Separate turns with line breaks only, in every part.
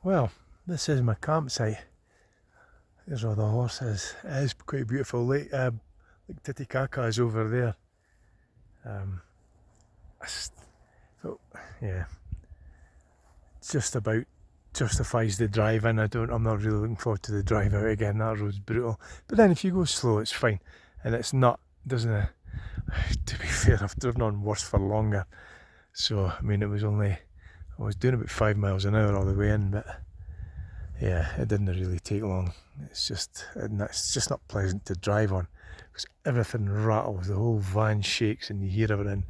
Well, this is my campsite. There's all the horses. It is quite beautiful. Lake Titikaka is over there. So yeah, just about justifies the drive in. I'm not really looking forward to the drive out again. That road's brutal. But then if you go slow, it's fine, and it's not. Doesn't. To be fair, I've driven on worse for longer. So I mean, I was doing about 5 miles an hour all the way in, but yeah, it didn't really take long. It's just not pleasant to drive on because everything rattles, the whole van shakes, and you hear everything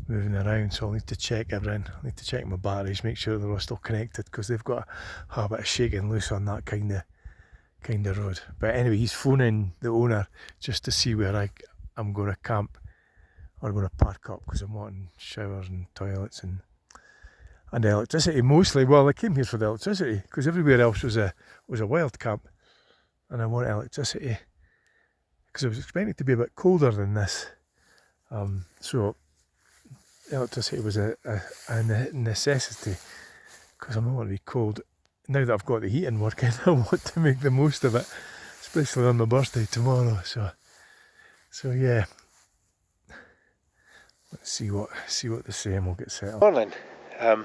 moving around. So I'll need to check everything. I need to check my batteries, make sure they're all still connected, because they've got a habit of shaking loose on that kind of road. But anyway, he's phoning the owner just to see where I'm going to camp or going to park up, because I'm wanting showers and toilets and electricity mostly. Well, I came here for the electricity because everywhere else was a wild camp, and I want electricity because I was expecting it to be a bit colder than this. So electricity was a necessity because I don't want to be cold. Now that I've got the heating working, I want to make the most of it, especially on my birthday tomorrow. So yeah. Let's see what they say, and we'll get settled. Morning. I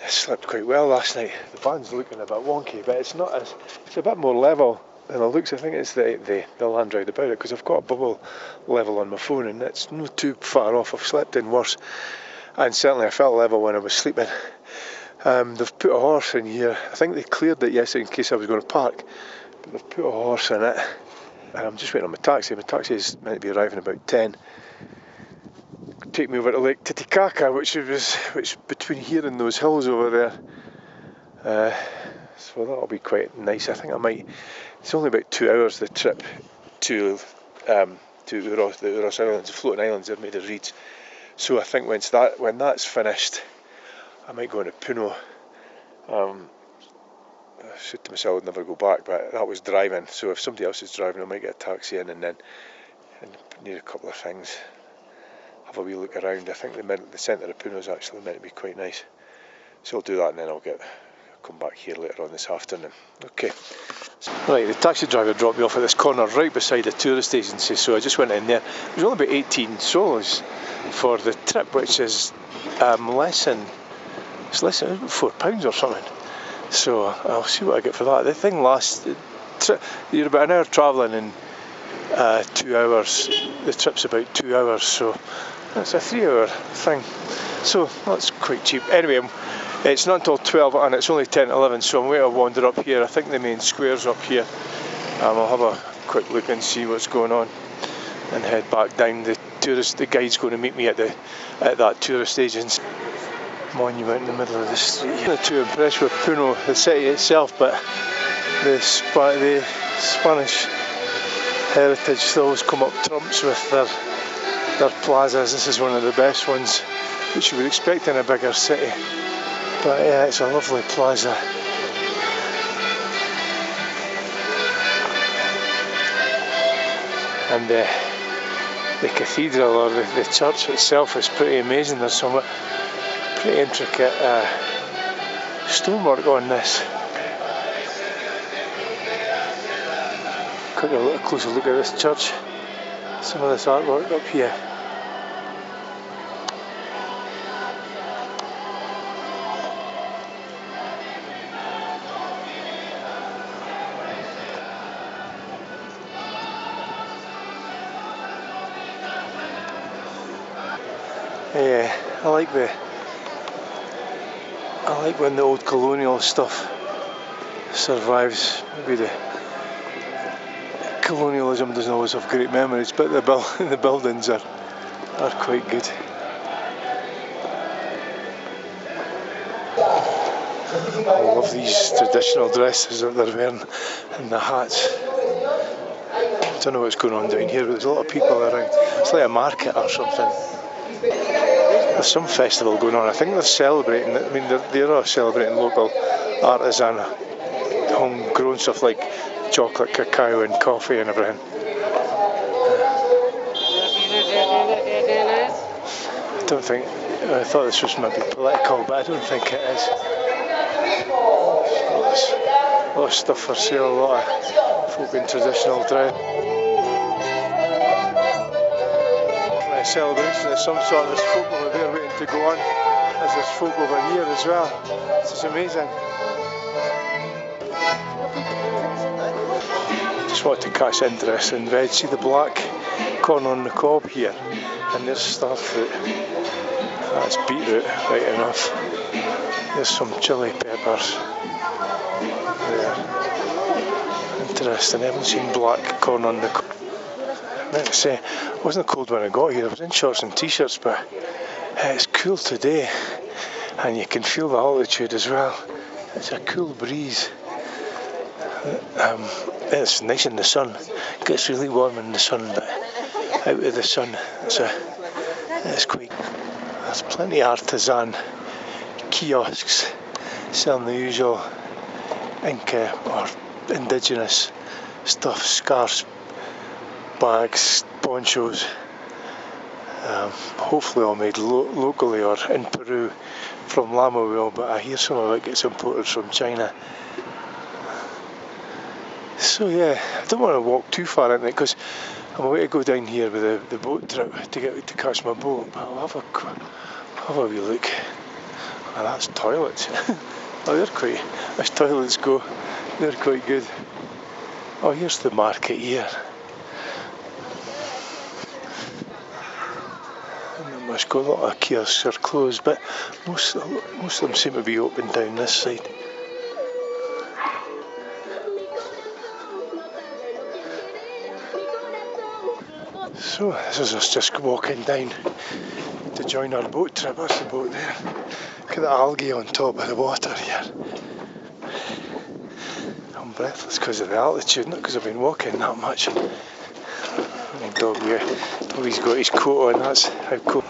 slept quite well last night. The van's looking a bit wonky, but it's a bit more level than it looks. I think it's the land round about it, because I've got a bubble level on my phone, and it's not too far off. I've slept in worse, and certainly I felt level when I was sleeping. They've put a horse in here. I think they cleared it yesterday in case I was going to park, but they've put a horse in it. I'm just waiting on my taxi. My taxi is meant to be arriving about 10. Take me over to Lake Titikaka, which between here and those hills over there. So that'll be quite nice. I think I might. It's only about 2 hours, the trip to Uros, the Uros Islands, the floating islands they're made of reeds. So I think when that's finished, I might go into Puno. I said to myself I'd never go back, but that was driving. So if somebody else is driving, I might get a taxi in and need a couple of things. Have a wee look around. I think the centre of Puno is actually meant to be quite nice. So I'll do that, and then I'll come back here later on this afternoon. Okay. Right, the taxi driver dropped me off at this corner right beside the tourist agency, so I just went in there. It was only about 18 solos for the trip, which is less than £4 or something. So I'll see what I get for that. The thing lasts. You're about an hour travelling in 2 hours. The trip's about 2 hours, so that's a 3 hour thing. So that's quite cheap. Anyway, it's not until 12 and it's only 10 to 11, so I'm going to wander up here. I think the main square's up here. I'll have a quick look and see what's going on and head back down. The guide's going to meet me at that tourist agency. Monument in the middle of the street. I'm not too impressed with Puno, the city itself, but the Spanish heritage they always come up trumps with their plazas. This is one of the best ones, which you would expect in a bigger city. But yeah, it's a lovely plaza. And the cathedral, or the church itself, is pretty amazing. There's some pretty intricate stonework on this. Quick a closer look at this church. Some of this artwork up here. Yeah, I like when the old colonial stuff survives. Maybe the colonialism doesn't always have great memories, but the buildings are quite good. I love these traditional dresses that they're wearing and the hats. I don't know what's going on down here, but there's a lot of people around. It's like a market or something. There's some festival going on. I think they're celebrating. I mean, they're celebrating local artisan, homegrown stuff like chocolate, cacao, and coffee and everything. I thought this was maybe political, but I don't think it is. lot of stuff for sale, a lot of folk in traditional dress. A celebration of some sort. There's folk over there waiting to go on, as there's folk over here as well. This is amazing. Just want to catch interest in veg. See the black corn on the cob here, and there's starfruit. That's beetroot, right enough. There's some chilli peppers there. Interesting. I haven't seen black corn on the cob. I meant to say, it wasn't cold when I got here. I was in shorts and t-shirts, but it's cool today, and you can feel the altitude as well. It's a cool breeze. It's nice in the sun. It gets really warm in the sun, but out of the sun, it's quite. There's plenty of artisan kiosks selling the usual Inca or indigenous stuff, scarves, bags, ponchos, hopefully all made locally or in Peru from llama wool, but I hear some of it gets imported from China. So yeah, I don't want to walk too far into it because I'm away to go down here with the boat trip to catch my boat, but I'll have a wee look. Oh, that's toilets. Oh, they're quite, as toilets go, they're quite good. Oh, here's the market here. Must go. A lot of kiosks are closed, but most of them seem to be open down this side. So this is us just walking down to join our boat trip. That's the boat there. Look at the algae on top of the water here. I'm breathless because of the altitude, not because I've been walking that much. Doggy's got his coat on, that's how cool.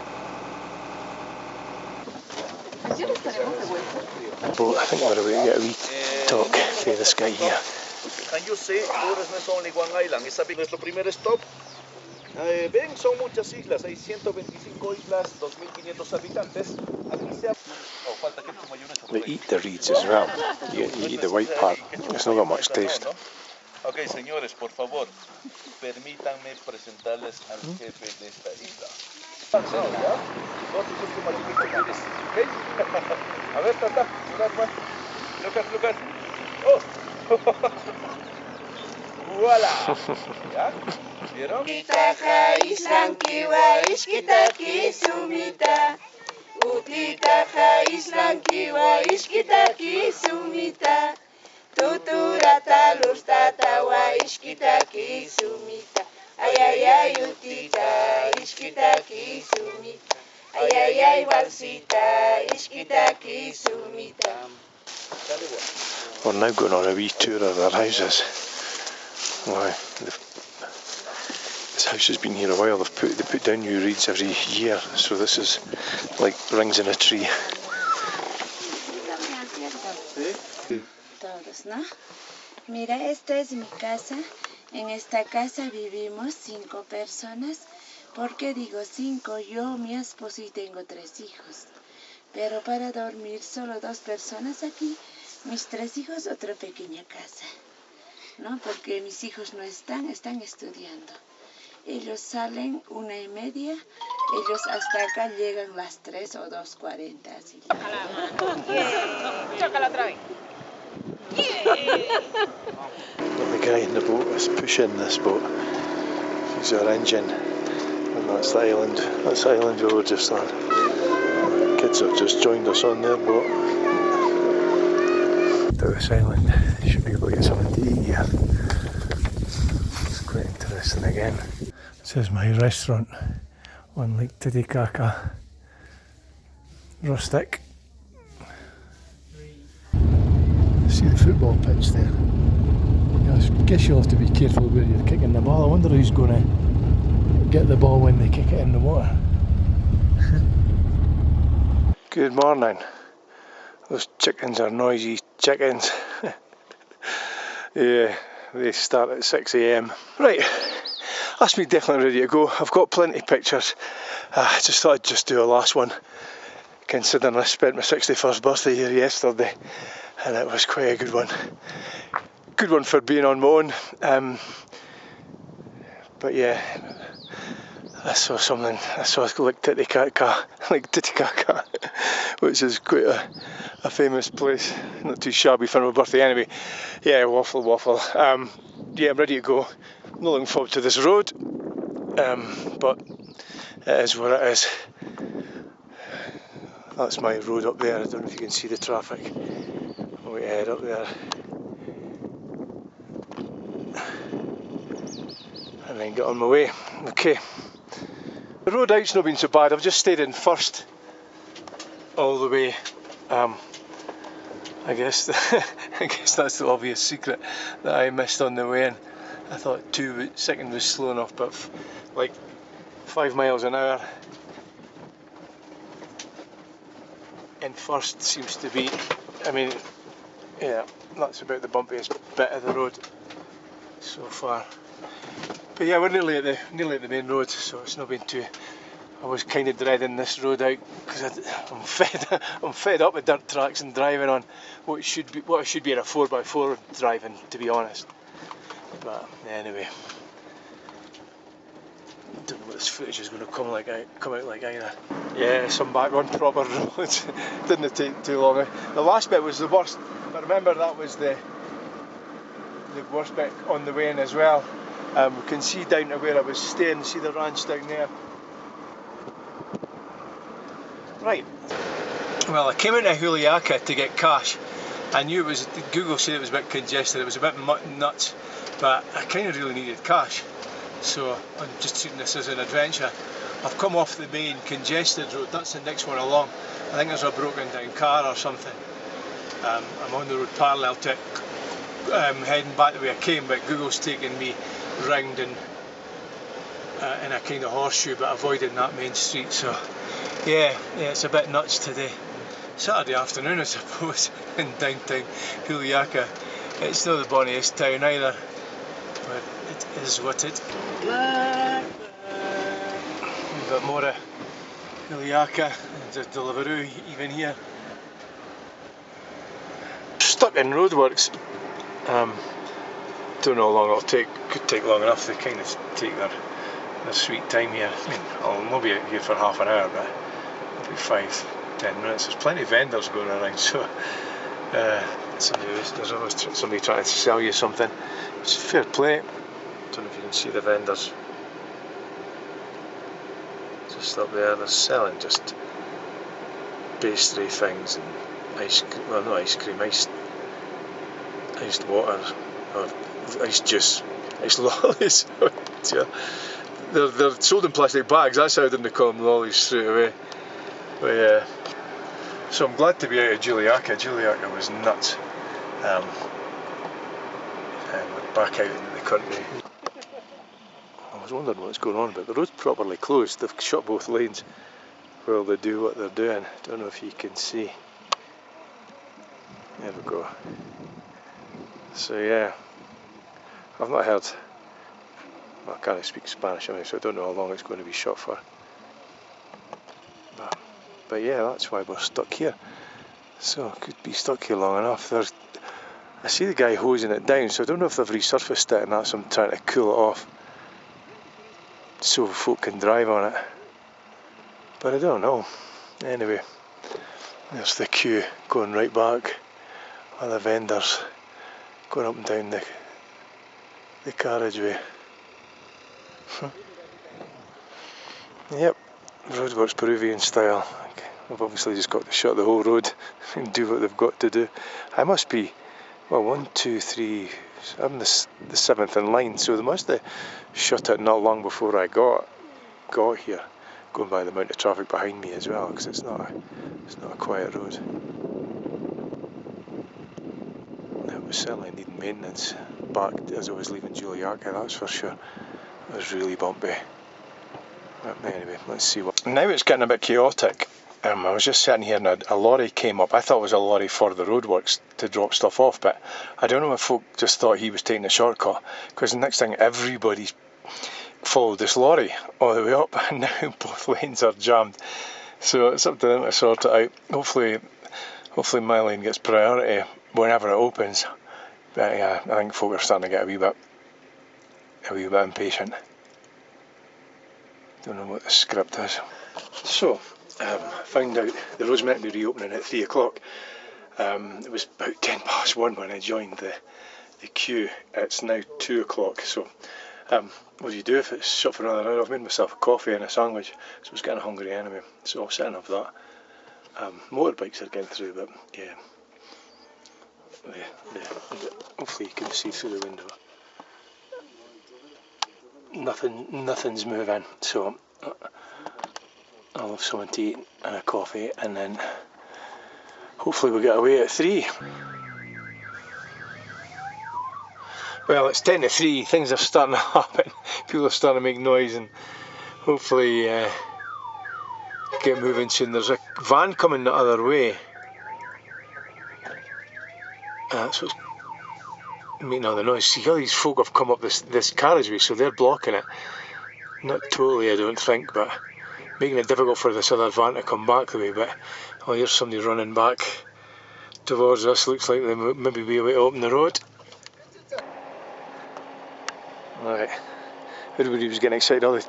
Boat, I think we're about to get a wee talk to this guy here.
Can you see, Uros no es only one island, es nuestro primer stop. Ven, son muchas islas, hay 125 islas, 2.500 habitantes.
They eat the reeds as well. You eat the white part, it's not got much taste.
Ok, señores, por favor, permítanme presentarles al jefe de esta isla. A ver, tata, look at. Oh. Voila. ¿Ya? ¿Vieron?
Utitaja islankiwa ishkitaki sumita. Utitaja islankiwa ishkitaki sumita. Tuturata lustata wa ishkitaki sumita. Ay, utita ishkitaki sumita. Ay, balsita ishkitaki sumita.
We're now going on a wee tour of their houses. Why? This house has been here a while. They put down new reeds every year, so this is like rings in a tree.
Todos, ¿no? Mira, esta es mi casa. En esta casa vivimos 5 personas. ¿Por qué digo 5? Yo, mi esposo y tengo 3 hijos. Pero para dormir solo 2 personas aquí. Mis 3 hijos, otra pequeña casa. ¿No? Porque mis hijos no están estudiando. Ellos salen 1:30, ellos hasta acá llegan las 3 o 2:40. Así.
Chócala otra vez.
The guy in the boat is pushing this boat. He's our engine, and that's the island we were just on. The kids have just joined us on their boat. To this island, you should be able to get something to eat here. It's quite interesting again. This is my restaurant on Lake Titikaka. Rustic. See the football pitch there. I guess you'll have to be careful where you're kicking the ball. I wonder who's going to get the ball when they kick it in the water. Good morning. Those chickens are noisy chickens. Yeah, they start at 6 AM. Right, that's me definitely ready to go. I've got plenty of pictures. I just thought I'd just do a last one, considering I spent my 61st birthday here yesterday, and it was quite a good one. good one for being on my own. But yeah, I saw something. I saw Lake Titikaka, which is quite a famous place. Not too shabby for my birthday anyway. Yeah, waffle. Yeah, I'm ready to go. I'm not looking forward to this road, but it is what it is. That's my road up there. I don't know if you can see the traffic. I'll wait ahead up there. And then get on my way. Okay. The road out's not been so bad. I've just stayed in first all the way. I guess that's the obvious secret that I missed on the way in. I thought 2 seconds was slow enough, but like 5 miles an hour in first seems to be, I mean, yeah, that's about the bumpiest bit of the road so far. But yeah, we're nearly at the main road, so it's not been too. I was kind of dreading this road out because I'm fed up with dirt tracks and driving on what should be in a 4x4 driving, to be honest. But anyway, I don't know what this footage is going to come out like either. Yeah, some back on proper roads. Didn't take too long. The last bit was the worst, but remember that was the worst bit on the way in as well. We can see down to where I was staying. See the ranch down there. Right. Well, I came into Pucara to get cash. I knew Google said it was a bit congested, it was a bit nuts, but I kind of really needed cash. So I'm just treating this as an adventure. I've come off the main congested road, that's the next one along. I think there's a broken down car or something. I'm on the road parallel to it, heading back the way I came, but Google's taking me round in a kind of horseshoe, but avoiding that main street. So yeah, it's a bit nuts today. Saturday afternoon, I suppose, in downtown Pucara. It's not the bonniest town either, but it is what it is. We've got more of Pucara and the Deliveroo even here. Stuck in roadworks. Don't know how long it'll take. Could take long enough. They kind of take their sweet time here. I mean, I'll be out here for half an hour, but it'll be 5-10 minutes. There's plenty of vendors going around, so there's always somebody trying to sell you something. It's fair play. Don't know if you can see the vendors. Just up there, they're selling just pastry things and ice cream. Well, not ice cream, iced water or iced juice, iced lollies. They're sold in plastic bags. That's how I didn't call them lollies straight away. But yeah, so I'm glad to be out of Pucara. Pucara was nuts. And we're back out into the country. I was wondering what's going on, but the road's properly closed. They've shut both lanes while they do what they're doing. Don't know if you can see. There we go. So yeah, I've not heard. Well, I can't speak Spanish, so I don't know how long it's going to be shut for. But yeah, that's why we're stuck here. So could be stuck here long enough. I see the guy hosing it down, so I don't know if they've resurfaced it and that's them trying to cool it off so folk can drive on it. But I don't know. Anyway, there's the queue going right back. All the vendors going up and down the carriageway. Yep, roadworks Peruvian style. They've obviously just got to shut the whole road and do what they've got to do. I must be, well, 1, 2, 3, I'm the 7th in line, so they must have shut it not long before I got here, going by the amount of traffic behind me as well, because it's not a quiet road. It was certainly needing maintenance back as I was leaving Pucara, that's for sure. It was really bumpy. But anyway, let's see what. Now it's getting a bit chaotic. I was just sitting here and a lorry came up. I thought it was a lorry for the roadworks to drop stuff off, but I don't know if folk just thought he was taking a shortcut, because the next thing everybody's followed this lorry all the way up and now both lanes are jammed. So it's up to them to sort it out. Hopefully my lane gets priority whenever it opens, But yeah, I think folk are starting to get a wee bit impatient. Don't know what the script is. So, found out the road's meant to be reopening at 3 o'clock. It was about 1:10 when I joined the queue. It's now 2 o'clock, so what do you do if it's shut for another hour? I've made myself a coffee and a sandwich, so I was getting hungry anyway, so I'll sit and have that. Motorbikes are getting through, but yeah, hopefully you can see through the window. Nothing's moving, so I'll have something to eat and a coffee, and then hopefully we'll get away at 3. Well, it's 10 to 3, things are starting to happen, people are starting to make noise, and hopefully get moving soon. There's a van coming the other way. That's what's making all the noise. See, all these folk have come up this carriageway, so they're blocking it. Not totally, I don't think, but making it difficult for this other van to come back the way. But oh, here's somebody running back towards us. Looks like they maybe be a way to open the road. Right, everybody was getting excited. All the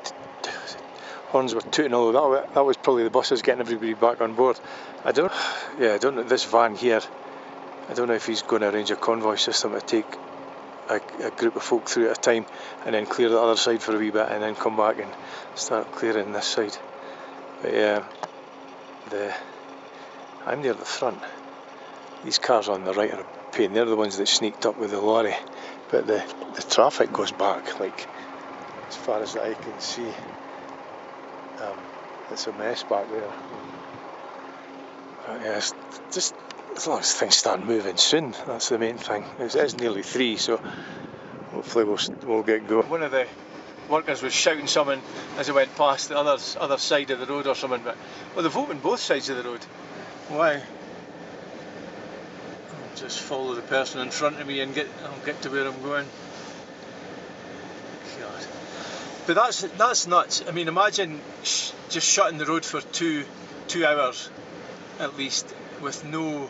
horns were tooting all of that. That was probably the buses getting everybody back on board. I don't know, this van here, I don't know if he's going to arrange a convoy system to take a group of folk through at a time and then clear the other side for a wee bit and then come back and start clearing this side. But yeah, I'm near the front. These cars on the right are a pain. They're the ones that sneaked up with the lorry. But the traffic goes back, like, as far as I can see. It's a mess back there. But yeah, it's just as long as things start moving soon, that's the main thing. It is nearly 3, so hopefully we'll get going. One of the workers was shouting something as I went past the other side of the road or something, but well, they've opened both sides of the road. Why? I'll just follow the person in front of me and I'll get to where I'm going. God. But that's nuts. I mean, imagine just shutting the road for two hours at least with no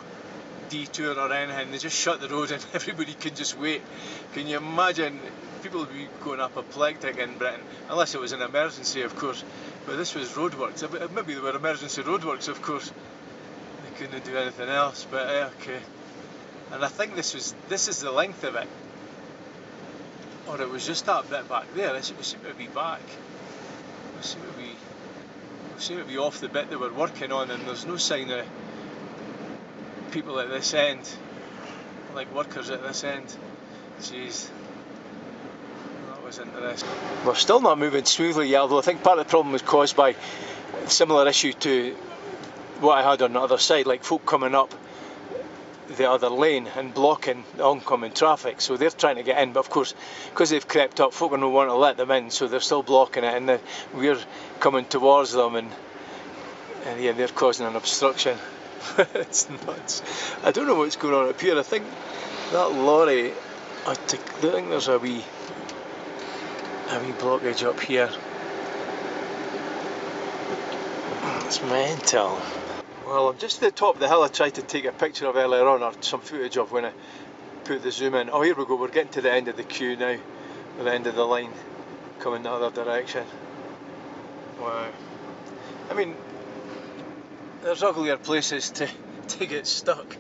detour or anything. They just shut the road and everybody can just wait. Can you imagine? People would be going apoplectic in Britain, unless it was an emergency, of course. But this was roadworks. Maybe there were emergency roadworks, of course. They couldn't do anything else. But okay. And I think this is the length of it, or it was just that bit back there. We seem to be back. We seem to be off the bit that we're working on, and there's no sign of people at this end, like workers at this end. Jeez, that was interesting. We're still not moving smoothly, although I think part of the problem was caused by a similar issue to what I had on the other side, like folk coming up the other lane and blocking the oncoming traffic, so they're trying to get in, but of course because they've crept up, folk are not wanting to let them in, so they're still blocking it, and we're coming towards them, and yeah, they're causing an obstruction. It's nuts. I don't know what's going on up here. I think that lorry, I think there's a wee blockage up here. It's mental. Well, I'm just at the top of the hill. I tried to take a picture of earlier on, or some footage of when I put the zoom in. Oh, here we go, we're getting to the end of the queue now, or the end of the line, coming the other direction. Wow. I mean, there's uglier places to get stuck,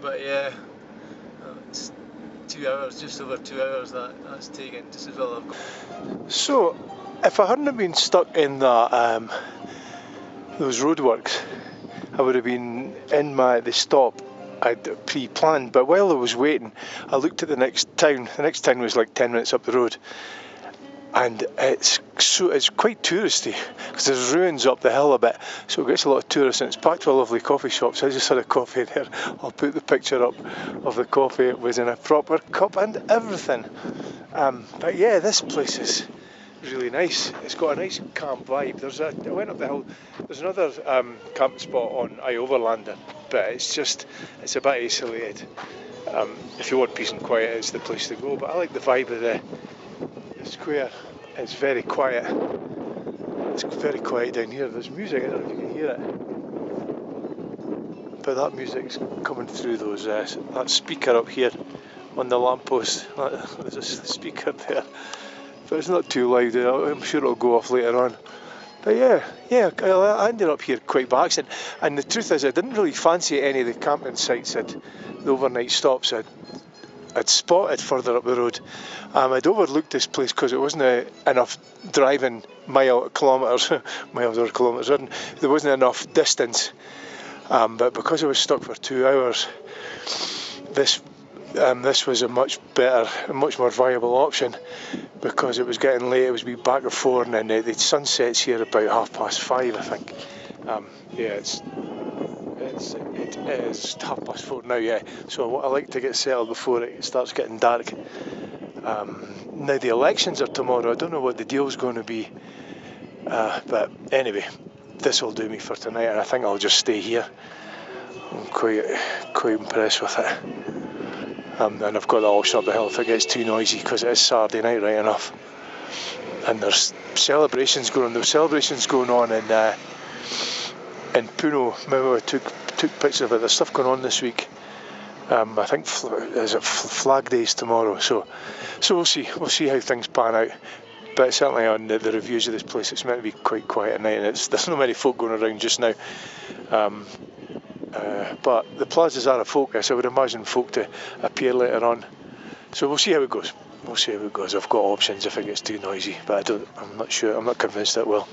but yeah, it's 2 hours, just over 2 hours that's taken, just as well I've got. So, if I hadn't been stuck in that those roadworks, I would have been in the stop I'd pre-planned, but while I was waiting, I looked at the next town. The next town was like 10 minutes up the road, and it's quite touristy because there's ruins up the hill a bit, so it gets a lot of tourists, and it's packed with lovely coffee shops. I just had a coffee there. I'll put the picture up of the coffee. It was in a proper cup and everything. But yeah, this place is really nice. It's got a nice calm vibe. I went up the hill. There's another camping spot on Overlander, but it's a bit isolated. If you want peace and quiet, it's the place to go. But I like the vibe of the square. It's very quiet. It's very quiet down here. There's music. I don't know if you can hear it, but that music's coming through that speaker up here on the lamppost. There's a speaker there, but it's not too loud. I'm sure it'll go off later on. But yeah, I ended up here quite by accident. And the truth is, I didn't really fancy any of the camping sites, the overnight stops I'd spotted further up the road. I'd overlooked this place because it wasn't enough driving kilometres, miles or kilometres, there wasn't enough distance. But because I was stuck for 2 hours, this was a much more viable option, because it was getting late. It was back at 4, and then the sunsets here about 5:30, I think. It is 4:30 now, yeah. So I like to get settled before it starts getting dark. Now the elections are tomorrow. I don't know what the deal's going to be, but anyway, this will do me for tonight, and I think I'll just stay here. I'm quite impressed with it. And I've got the option up the hill if it gets too noisy, because it is Saturday night, right enough. And there's celebrations going on. There's celebrations going on in Puno. Remember, I took pictures of it. There's stuff going on this week. I think Flag Day's tomorrow. So we'll see. We'll see how things pan out. But certainly on the reviews of this place, it's meant to be quite quiet at night, and there's not many folk going around just now. But the plazas are a focus. I would imagine folk to appear later on. So we'll see how it goes. I've got options if it gets too noisy, but I'm not sure. I'm not convinced it will.